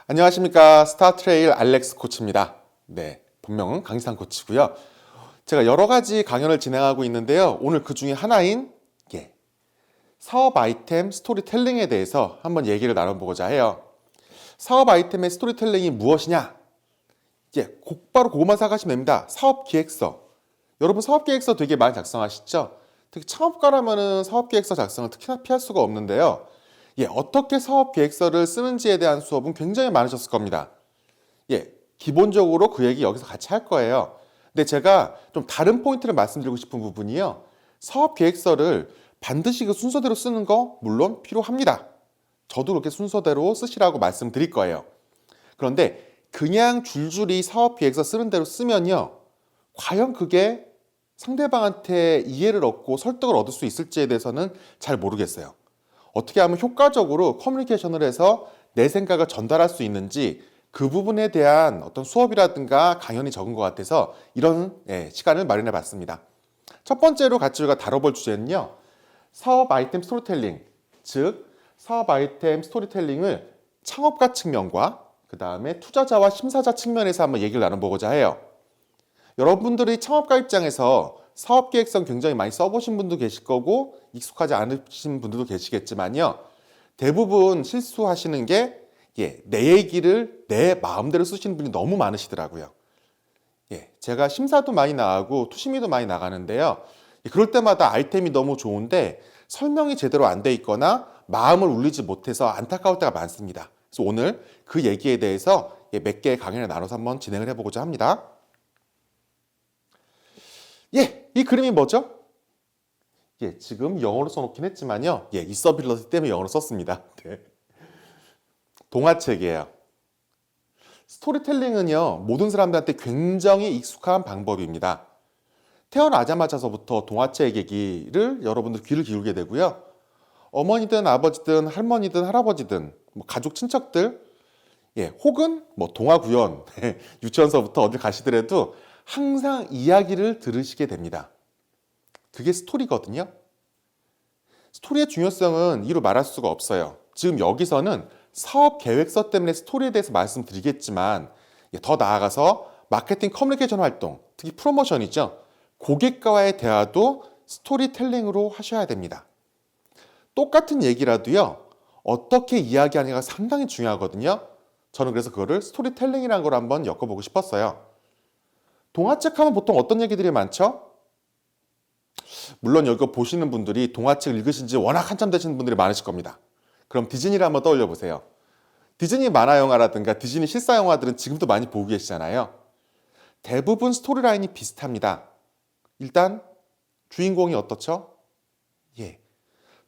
안녕하십니까. 스타트레일 알렉스 코치입니다. 네, 본명은 강희상 코치고요. 제가 여러 가지 강연을 진행하고 있는데요. 오늘 그 중에 하나인 사업 아이템 스토리텔링에 대해서 한번 얘기를 나눠보고자 해요. 사업 아이템의 스토리텔링이 무엇이냐? 곧바로 그것만 생각하시면 됩니다. 사업 기획서. 여러분 사업 기획서 되게 많이 작성하시죠? 특히 창업가라면 사업 기획서 작성을 특히나 피할 수가 없는데요. 어떻게 사업 계획서를 쓰는지에 대한 수업은 굉장히 많으셨을 겁니다. 기본적으로 그 얘기 여기서 같이 할 거예요. 근데 제가 좀 다른 포인트를 말씀드리고 싶은 부분이요. 사업 계획서를 반드시 그 순서대로 쓰는 거 물론 필요합니다. 저도 그렇게 순서대로 쓰시라고 말씀드릴 거예요. 그런데 그냥 줄줄이 사업 계획서 쓰는 대로 쓰면요. 과연 그게 상대방한테 이해를 얻고 설득을 얻을 수 있을지에 대해서는 잘 모르겠어요. 어떻게 하면 효과적으로 커뮤니케이션을 해서 내 생각을 전달할 수 있는지 그 부분에 대한 어떤 수업이라든가 강연이 적은 것 같아서 이런 시간을 마련해 봤습니다. 첫 번째로 같이 우리가 다뤄볼 주제는요. 사업 아이템 스토리텔링, 즉 사업 아이템 스토리텔링을 창업가 측면과 그 다음에 투자자와 심사자 측면에서 한번 얘기를 나눠보고자 해요. 여러분들이 창업가 입장에서 사업계획서 굉장히 많이 써보신 분도 계실 거고 익숙하지 않으신 분들도 계시겠지만요. 대부분 실수하시는 게 내 얘기를 내 마음대로 쓰시는 분이 너무 많으시더라고요. 제가 심사도 많이 나가고 투심위도 많이 나가는데요. 그럴 때마다 아이템이 너무 좋은데 설명이 제대로 안 돼 있거나 마음을 울리지 못해서 안타까울 때가 많습니다. 그래서 오늘 그 얘기에 대해서 몇 개의 강연을 나눠서 한번 진행을 해보고자 합니다. 이 그림이 뭐죠? 지금 영어로 써놓긴 했지만요. 이서빌러스 때문에 영어로 썼습니다. 동화책이에요. 스토리텔링은요, 모든 사람들한테 굉장히 익숙한 방법입니다. 태어나자마자서부터 동화책 얘기를 여러분들 귀를 기울게 되고요. 어머니든 아버지든 할머니든 할아버지든 가족 친척들, 혹은 동화 구연, 유치원서부터 어딜 가시더라도 항상 이야기를 들으시게 됩니다. 그게 스토리거든요. 스토리의 중요성은 이루 말할 수가 없어요. 지금 여기서는 사업 계획서 때문에 스토리에 대해서 말씀드리겠지만 더 나아가서 마케팅 커뮤니케이션 활동, 특히 프로모션이죠. 고객과의 대화도 스토리텔링으로 하셔야 됩니다. 똑같은 얘기라도요. 어떻게 이야기하느냐가 상당히 중요하거든요. 저는 그래서 그거를 스토리텔링이라는 걸 한번 엮어보고 싶었어요. 동화책 하면 보통 어떤 얘기들이 많죠? 물론 여기 보시는 분들이 동화책을 읽으신 지 워낙 한참 되시는 분들이 많으실 겁니다. 그럼 디즈니를 한번 떠올려 보세요. 디즈니 만화 영화라든가 디즈니 실사 영화들은 지금도 많이 보고 계시잖아요. 대부분 스토리라인이 비슷합니다. 일단 주인공이 어떻죠?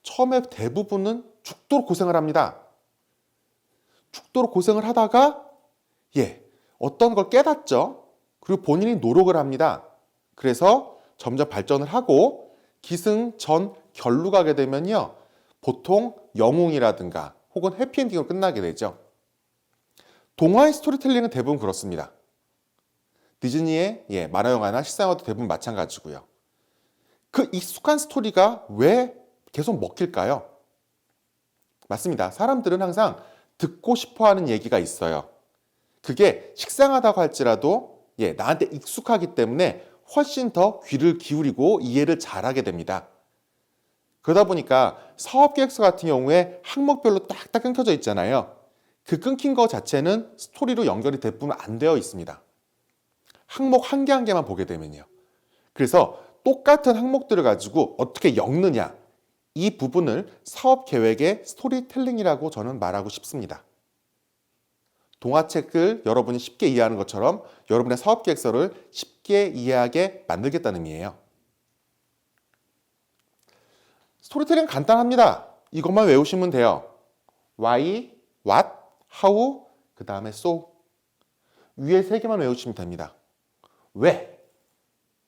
처음에 대부분은 죽도록 고생을 합니다. 죽도록 고생을 하다가 어떤 걸 깨닫죠. 그리고 본인이 노력을 합니다. 그래서 점점 발전을 하고 기승전결로 가게 되면요. 보통 영웅이라든가 혹은 해피엔딩으로 끝나게 되죠. 동화의 스토리텔링은 대부분 그렇습니다. 디즈니의 만화 영화나 실사 영화도 대부분 마찬가지고요. 그 익숙한 스토리가 왜 계속 먹힐까요? 맞습니다. 사람들은 항상 듣고 싶어하는 얘기가 있어요. 그게 식상하다고 할지라도 나한테 익숙하기 때문에 훨씬 더 귀를 기울이고 이해를 잘하게 됩니다. 그러다 보니까 사업계획서 같은 경우에 항목별로 딱딱 끊겨져 있잖아요. 그 끊긴 거 자체는 스토리로 연결이 대부분 안 되어 있습니다. 항목 한 개 한 개만 보게 되면요. 그래서 똑같은 항목들을 가지고 어떻게 엮느냐, 이 부분을 사업계획의 스토리텔링이라고 저는 말하고 싶습니다. 동화책을 여러분이 쉽게 이해하는 것처럼 여러분의 사업계획서를 쉽게 이해하게 만들겠다는 의미예요. 스토리텔링 간단합니다. 이것만 외우시면 돼요. Why, What, How, 그 다음에 So. 위에 세 개만 외우시면 됩니다. 왜,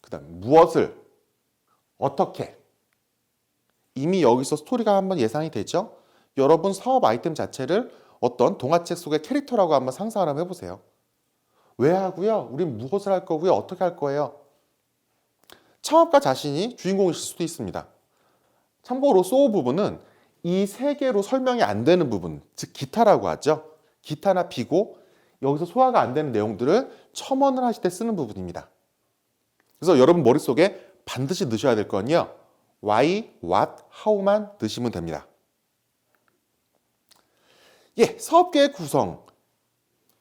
그 다음 무엇을, 어떻게. 이미 여기서 스토리가 한번 예상이 되죠? 여러분 사업 아이템 자체를 어떤 동화책 속의 캐릭터라고 한번 상상을 한번 해보세요. 왜 하고요? 우린 무엇을 할 거고요? 어떻게 할 거예요? 창업가 자신이 주인공이실 수도 있습니다. 참고로 소우 부분은 이 세 개로 설명이 안 되는 부분, 즉 기타라고 하죠. 기타나 비고 여기서 소화가 안 되는 내용들을 첨언을 하실 때 쓰는 부분입니다. 그래서 여러분 머릿속에 반드시 넣으셔야 될 건요. why, what, how만 넣으시면 됩니다. 사업계획 구성.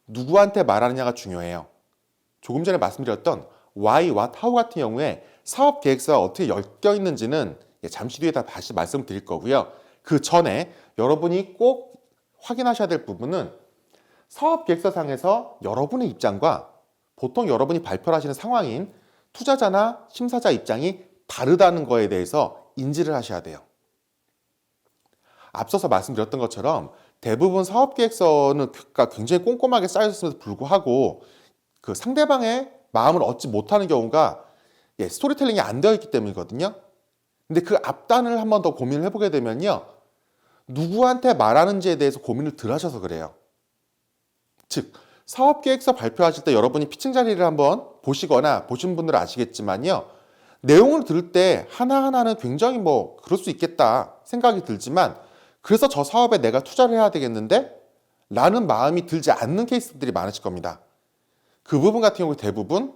누구한테 말하느냐가 중요해요. 조금 전에 말씀드렸던 why, what, how 같은 경우에 사업 계획서가 어떻게 엮여 있는지는 잠시 뒤에 다시 말씀드릴 거고요. 그 전에 여러분이 꼭 확인하셔야 될 부분은 사업 계획서상에서 여러분의 입장과 보통 여러분이 발표를 하시는 상황인 투자자나 심사자 입장이 다르다는 거에 대해서 인지를 하셔야 돼요. 앞서서 말씀드렸던 것처럼 대부분 사업 계획서는 굉장히 꼼꼼하게 쌓여있음에도 불구하고 그 상대방의 마음을 얻지 못하는 경우가 스토리텔링이 안 되어 있기 때문이거든요. 근데 그 앞단을 한 번 더 고민을 해보게 되면요. 누구한테 말하는지에 대해서 고민을 덜 하셔서 그래요. 즉, 사업계획서 발표하실 때 여러분이 피칭 자리를 한번 보시거나 보신 분들은 아시겠지만요. 내용을 들을 때 하나하나는 굉장히 그럴 수 있겠다 생각이 들지만 그래서 저 사업에 내가 투자를 해야 되겠는데? 라는 마음이 들지 않는 케이스들이 많으실 겁니다. 그 부분 같은 경우 대부분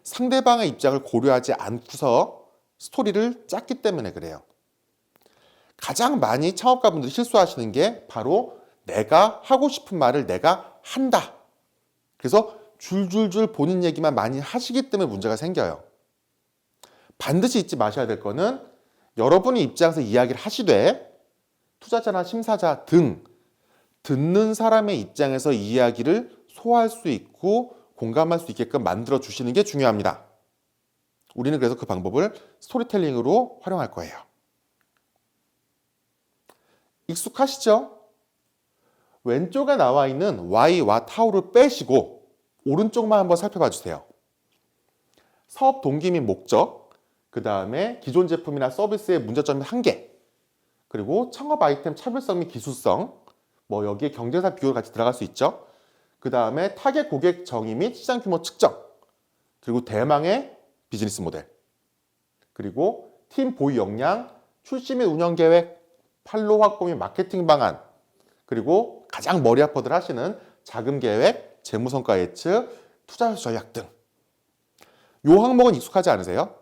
상대방의 입장을 고려하지 않고서 스토리를 짰기 때문에 그래요. 가장 많이 창업가분들이 실수하시는 게 바로 내가 하고 싶은 말을 내가 한다. 그래서 줄줄줄 본인 얘기만 많이 하시기 때문에 문제가 생겨요. 반드시 잊지 마셔야 될 거는 여러분의 입장에서 이야기를 하시되 투자자나 심사자 등 듣는 사람의 입장에서 이야기를 소화할 수 있고 공감할 수 있게끔 만들어 주시는 게 중요합니다. 우리는 그래서 그 방법을 스토리텔링으로 활용할 거예요. 익숙하시죠? 왼쪽에 나와 있는 why, what, how를 빼시고 오른쪽만 한번 살펴봐 주세요. 사업 동기 및 목적, 그 다음에 기존 제품이나 서비스의 문제점 및 한계, 그리고 창업 아이템 차별성 및 기술성, 여기에 경쟁사 비율 같이 들어갈 수 있죠. 그 다음에 타겟 고객 정의 및 시장 규모 측정, 그리고 대망의 비즈니스 모델, 그리고 팀 보유 역량, 출시 및 운영 계획, 판로 확보 및 마케팅 방안, 그리고 가장 머리 아파들 하시는 자금 계획, 재무 성과 예측, 투자 전략 등. 요 항목은 익숙하지 않으세요?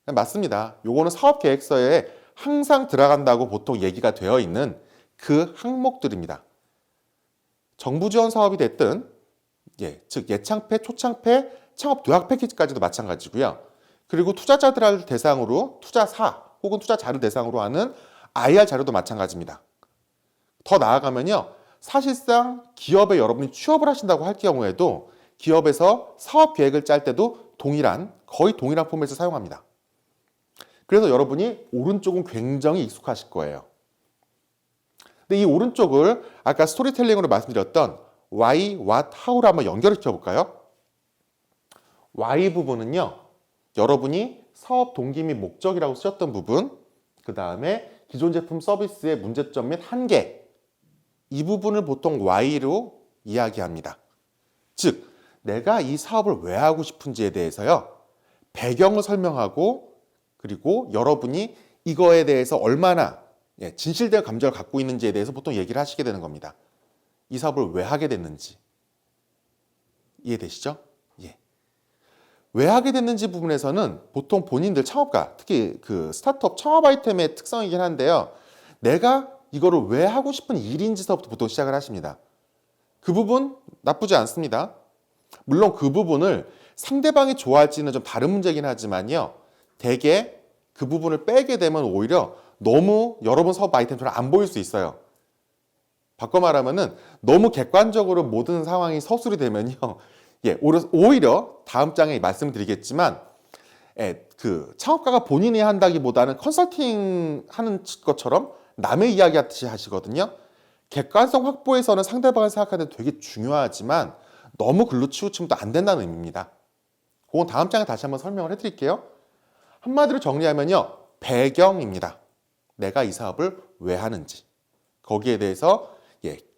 맞습니다. 요거는 사업 계획서에 항상 들어간다고 보통 얘기가 되어 있는 그 항목들입니다. 정부 지원 사업이 됐든, 즉 예창패, 초창패, 창업 도약 패키지까지도 마찬가지고요. 그리고 투자자들을 대상으로 투자사 혹은 투자자를 대상으로 하는 IR 자료도 마찬가지입니다. 더 나아가면요. 사실상 기업에 여러분이 취업을 하신다고 할 경우에도 기업에서 사업 계획을 짤 때도 거의 동일한 포맷을 사용합니다. 그래서 여러분이 오른쪽은 굉장히 익숙하실 거예요. 근데 이 오른쪽을 아까 스토리텔링으로 말씀드렸던 why, what, how로 한번 연결을 시켜볼까요? why 부분은요. 여러분이 사업 동기 및 목적이라고 쓰셨던 부분, 그 다음에 기존 제품 서비스의 문제점 및 한계, 이 부분을 보통 why로 이야기합니다. 즉, 내가 이 사업을 왜 하고 싶은지에 대해서요. 배경을 설명하고 그리고 여러분이 이거에 대해서 얼마나 진실된 감정을 갖고 있는지에 대해서 보통 얘기를 하시게 되는 겁니다. 이 사업을 왜 하게 됐는지. 이해되시죠? 왜 하게 됐는지 부분에서는 보통 본인들 창업가, 특히 그 스타트업 창업 아이템의 특성이긴 한데요. 내가 이거를 왜 하고 싶은 일인지서부터 보통 시작을 하십니다. 그 부분 나쁘지 않습니다. 물론 그 부분을 상대방이 좋아할지는 좀 다른 문제긴 하지만요. 대개 그 부분을 빼게 되면 오히려 너무 여러분 사업 아이템처럼 안 보일 수 있어요. 바꿔 말하면은 너무 객관적으로 모든 상황이 서술이 되면요. 오히려 다음 장에 말씀드리겠지만 그 창업가가 본인이 한다기보다는 컨설팅 하는 것처럼 남의 이야기 하듯이 하시거든요. 객관성 확보에서는 상대방을 생각하는 데 되게 중요하지만 너무 글로 치우치면 또 안 된다는 의미입니다. 그건 다음 장에 다시 한번 설명을 해드릴게요. 한마디로 정리하면요. 배경입니다. 내가 이 사업을 왜 하는지. 거기에 대해서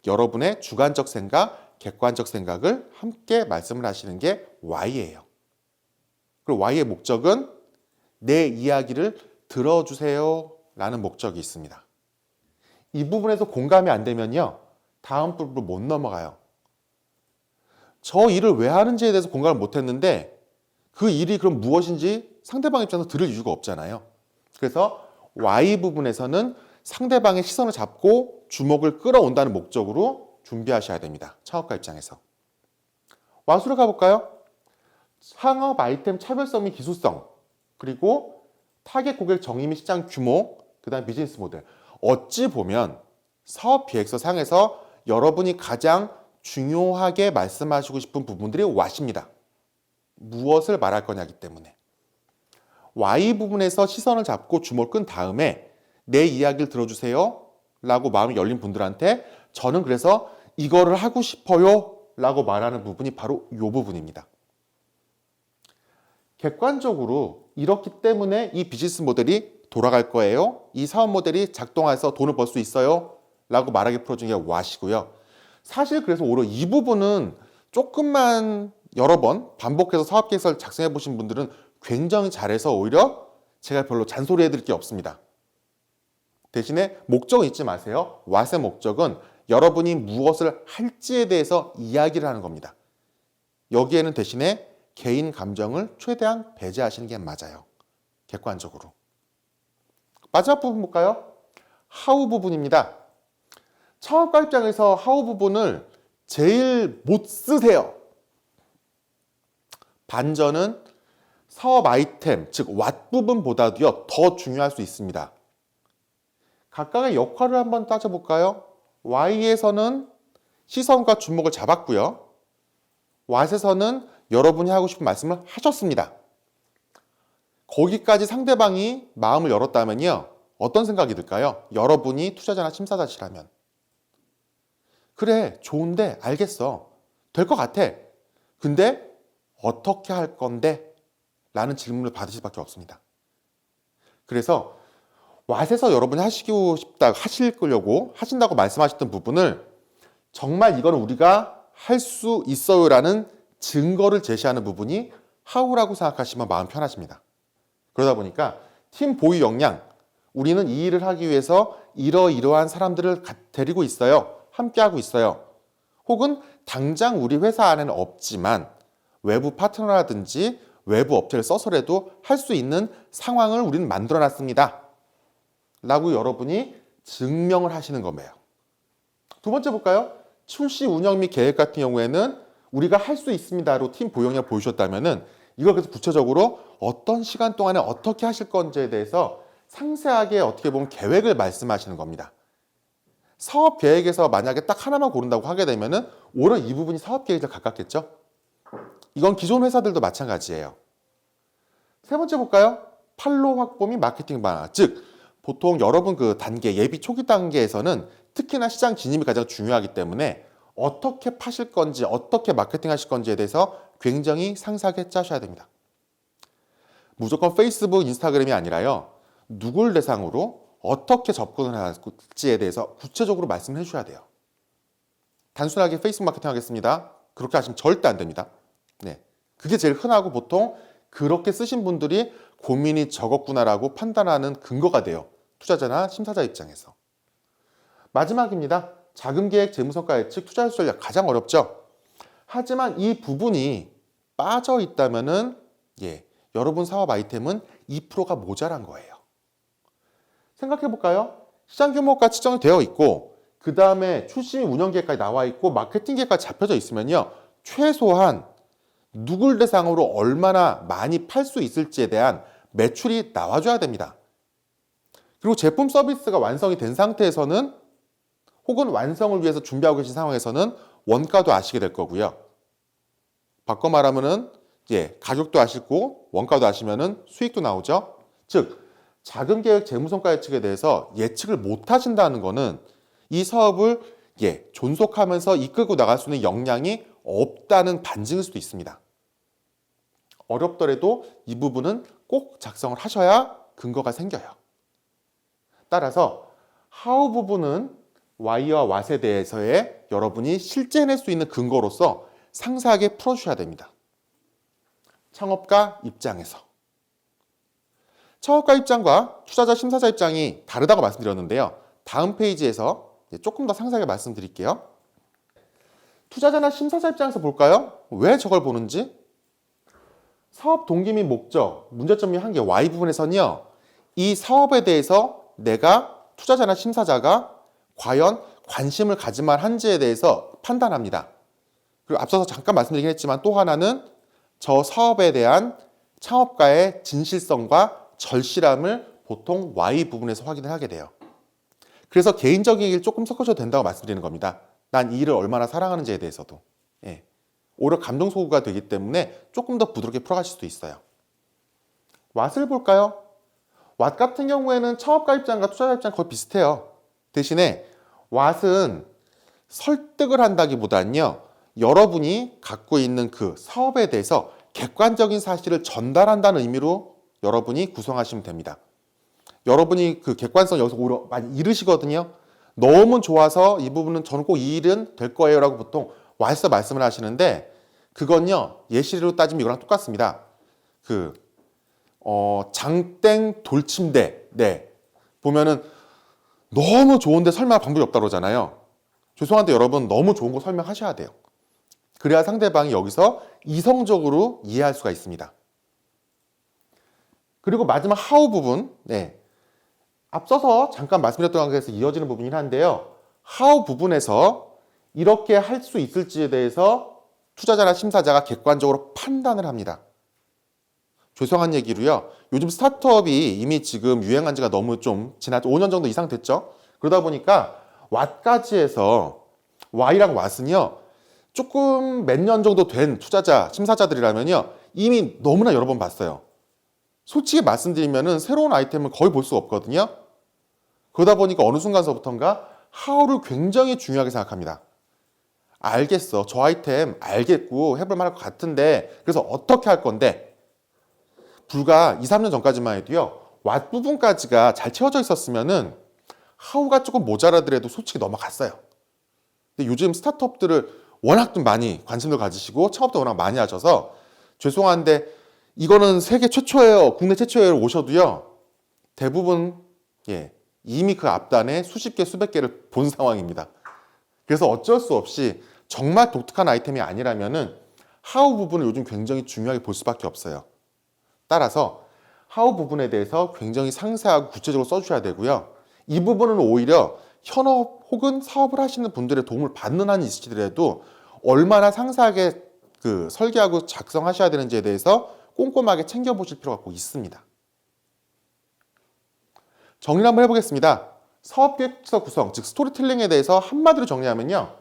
여러분의 주관적 생각, 객관적 생각을 함께 말씀을 하시는 게 Y예요. 그리고 Y의 목적은 내 이야기를 들어주세요 라는 목적이 있습니다. 이 부분에서 공감이 안 되면요. 다음 부분으로 못 넘어가요. 저 일을 왜 하는지에 대해서 공감을 못했는데 그 일이 그럼 무엇인지 상대방 입장에서 들을 이유가 없잖아요. 그래서 Y 부분에서는 상대방의 시선을 잡고 주목을 끌어온다는 목적으로 준비하셔야 됩니다. 창업가 입장에서. 와수로 가볼까요? 창업 아이템 차별성 및 기술성, 그리고 타겟 고객 정의 및 시장 규모, 그 다음 비즈니스 모델. 어찌 보면 사업 계획서 상에서 여러분이 가장 중요하게 말씀하시고 싶은 부분들이 What입니다. 무엇을 말할 거냐기 때문에. Y 부분에서 시선을 잡고 주목을 끈 다음에 내 이야기를 들어주세요 라고 마음이 열린 분들한테 저는 그래서 이거를 하고 싶어요 라고 말하는 부분이 바로 이 부분입니다. 객관적으로 이렇기 때문에 이 비즈니스 모델이 돌아갈 거예요. 이 사업 모델이 작동해서 돈을 벌 수 있어요 라고 말하기 풀어준 게 What이고요. 사실 그래서 오히려 이 부분은 조금만 여러 번 반복해서 사업 계획서를 작성해 보신 분들은 굉장히 잘해서 오히려 제가 별로 잔소리 해드릴 게 없습니다. 대신에 목적은 잊지 마세요. What의 목적은 여러분이 무엇을 할지에 대해서 이야기를 하는 겁니다. 여기에는 대신에 개인 감정을 최대한 배제하시는 게 맞아요. 객관적으로. 마지막 부분 볼까요? How 부분입니다. 창업가 입장에서 How 부분을 제일 못 쓰세요. 반전은 사업 아이템, 즉 What 부분보다도요 더 중요할 수 있습니다. 각각의 역할을 한번 따져볼까요? Y에서는 시선과 주목을 잡았고요. What에서는 여러분이 하고 싶은 말씀을 하셨습니다. 거기까지 상대방이 마음을 열었다면요. 어떤 생각이 들까요? 여러분이 투자자나 심사자시라면. 그래, 좋은데, 알겠어. 될 것 같아. 근데 어떻게 할 건데? 라는 질문을 받으실 수밖에 없습니다. 그래서 What에서 여러분이 하시고 싶다, 하신다고 말씀하셨던 부분을 정말 이건 우리가 할 수 있어요 라는 증거를 제시하는 부분이 How라고 생각하시면 마음 편하십니다. 그러다 보니까 팀 보유 역량, 우리는 이 일을 하기 위해서 이러이러한 사람들을 데리고 있어요. 함께하고 있어요. 혹은 당장 우리 회사 안에는 없지만 외부 파트너라든지 외부 업체를 써서라도 할 수 있는 상황을 우리는 만들어놨습니다. 라고 여러분이 증명을 하시는 거예요. 두 번째 볼까요? 출시 운영 및 계획 같은 경우에는 우리가 할 수 있습니다로 팀 보유 역량 보여주셨다면은 이걸 그래서 구체적으로 어떤 시간 동안에 어떻게 하실 건지에 대해서 상세하게 어떻게 보면 계획을 말씀하시는 겁니다. 사업 계획에서 만약에 딱 하나만 고른다고 하게 되면은 오히려 이 부분이 사업 계획에 가깝겠죠? 이건 기존 회사들도 마찬가지예요. 세 번째 볼까요? 판로 확보 및 마케팅 방안. 즉, 보통 여러분 그 단계, 예비 초기 단계에서는 특히나 시장 진입이 가장 중요하기 때문에 어떻게 파실 건지, 어떻게 마케팅 하실 건지에 대해서 굉장히 상세하게 짜셔야 됩니다. 무조건 페이스북, 인스타그램이 아니라요. 누굴 대상으로 어떻게 접근을 할지에 대해서 구체적으로 말씀을 해주셔야 돼요. 단순하게 페이스북 마케팅 하겠습니다. 그렇게 하시면 절대 안 됩니다. 네, 그게 제일 흔하고 보통 그렇게 쓰신 분들이 고민이 적었구나라고 판단하는 근거가 돼요. 투자자나 심사자 입장에서. 마지막입니다. 자금 계획, 재무성과 예측, 투자 전략 가장 어렵죠. 하지만 이 부분이 빠져 있다면은 여러분 사업 아이템은 2%가 모자란 거예요. 생각해 볼까요? 시장 규모가 측정이 되어 있고 그 다음에 출시 운영 계획까지 나와 있고 마케팅 계획까지 잡혀져 있으면요. 최소한 누굴 대상으로 얼마나 많이 팔 수 있을지에 대한 매출이 나와줘야 됩니다. 그리고 제품 서비스가 완성이 된 상태에서는 혹은 완성을 위해서 준비하고 계신 상황에서는 원가도 아시게 될 거고요. 바꿔 말하면은 가격도 아시고 원가도 아시면은 수익도 나오죠. 즉 자금 계획, 재무성과 예측에 대해서 예측을 못 하신다는 거는 이 사업을 존속하면서 이끌고 나갈 수 있는 역량이 없다는 반증일 수도 있습니다. 어렵더라도 이 부분은 꼭 작성을 하셔야 근거가 생겨요. 따라서 How 부분은 Why와 What에 대해서의 여러분이 실제 해낼 수 있는 근거로서 상세하게 풀어주셔야 됩니다. 창업가 입장에서. 창업가 입장과 투자자, 심사자 입장이 다르다고 말씀드렸는데요. 다음 페이지에서 조금 더 상세하게 말씀드릴게요. 투자자나 심사자 입장에서 볼까요? 왜 저걸 보는지? 사업 동기 및 목적, 문제점 및 한계 Y 부분에서는요. 이 사업에 대해서 내가 투자자나 심사자가 과연 관심을 가질 만한지에 대해서 판단합니다. 그리고 앞서서 잠깐 말씀드리긴 했지만 또 하나는 저 사업에 대한 창업가의 진실성과 절실함을 보통 Y 부분에서 확인을 하게 돼요. 그래서 개인적인 얘기를 조금 섞어줘도 된다고 말씀드리는 겁니다. 난 이 일을 얼마나 사랑하는지에 대해서도. 예. 오히려 감정 소구가 되기 때문에 조금 더 부드럽게 풀어가실 수도 있어요. 왓을 볼까요? 왓 같은 경우에는 창업가 입장과 투자자 입장 거의 비슷해요. 대신에 왓은 설득을 한다기보다는요. 여러분이 갖고 있는 그 사업에 대해서 객관적인 사실을 전달한다는 의미로 여러분이 구성하시면 됩니다. 여러분이 그 객관성 여기서 오히려 많이 잃으시거든요. 너무 좋아서 이 부분은 저는 꼭 이 일은 될 거예요 라고 보통 와서 말씀을 하시는데 그건요 예시로 따지면 이거랑 똑같습니다. 장땡 돌침대 네 보면은 너무 좋은데 설명할 방법이 없다고 그러잖아요. 죄송한데 여러분 너무 좋은 거 설명하셔야 돼요. 그래야 상대방이 여기서 이성적으로 이해할 수가 있습니다. 그리고 마지막 하우 부분 네. 앞서서 잠깐 말씀드렸던 것에서 이어지는 부분이긴 한데요. 하우 부분에서 이렇게 할 수 있을지에 대해서 투자자나 심사자가 객관적으로 판단을 합니다. 죄송한 얘기로요. 요즘 스타트업이 이미 지금 유행한 지가 너무 좀 지난 5년 정도 이상 됐죠. 그러다 보니까 왓까지 해서 Y랑 왓은요. 조금 몇 년 정도 된 투자자, 심사자들이라면요. 이미 너무나 여러 번 봤어요. 솔직히 말씀드리면은 새로운 아이템을 거의 볼 수가 없거든요. 그러다 보니까 어느 순간서부터인가 하우를 굉장히 중요하게 생각합니다. 알겠어. 저 아이템 알겠고 해볼 만할 것 같은데 그래서 어떻게 할 건데 불과 2, 3년 전까지만 해도요. 왓 부분까지가 잘 채워져 있었으면은 하우가 조금 모자라더라도 솔직히 넘어갔어요. 근데 요즘 스타트업들을 워낙 좀 많이 관심을 가지시고 창업도 워낙 많이 하셔서 죄송한데 이거는 세계 최초예요. 국내 최초예요. 오셔도요. 대부분 이미 그 앞단에 수십 개, 수백 개를 본 상황입니다. 그래서 어쩔 수 없이 정말 독특한 아이템이 아니라면은 하우 부분을 요즘 굉장히 중요하게 볼 수밖에 없어요. 따라서 하우 부분에 대해서 굉장히 상세하고 구체적으로 써주셔야 되고요. 이 부분은 오히려 현업 혹은 사업을 하시는 분들의 도움을 받는 한이 있으시더라도 얼마나 상세하게 그 설계하고 작성하셔야 되는지에 대해서 꼼꼼하게 챙겨보실 필요가 꼭 있습니다. 정리를 한번 해보겠습니다. 사업계획서 구성, 즉 스토리텔링에 대해서 한마디로 정리하면요.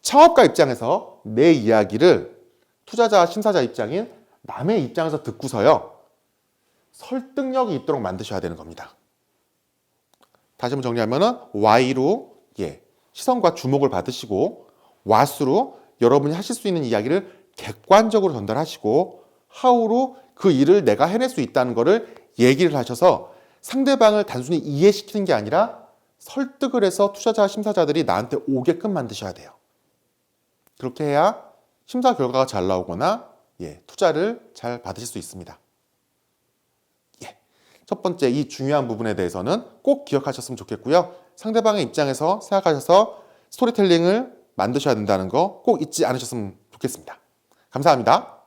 창업가 입장에서 내 이야기를 투자자, 심사자 입장인 남의 입장에서 듣고서요. 설득력이 있도록 만드셔야 되는 겁니다. 다시 한번 정리하면은 Y로 시선과 주목을 받으시고 왓으로 여러분이 하실 수 있는 이야기를 객관적으로 전달하시고 How로 그 일을 내가 해낼 수 있다는 것을 얘기를 하셔서 상대방을 단순히 이해시키는 게 아니라 설득을 해서 투자자, 심사자들이 나한테 오게끔 만드셔야 돼요. 그렇게 해야 심사 결과가 잘 나오거나 투자를 잘 받으실 수 있습니다. 첫 번째 이 중요한 부분에 대해서는 꼭 기억하셨으면 좋겠고요. 상대방의 입장에서 생각하셔서 스토리텔링을 만드셔야 된다는 거 꼭 잊지 않으셨으면 좋겠습니다. 감사합니다.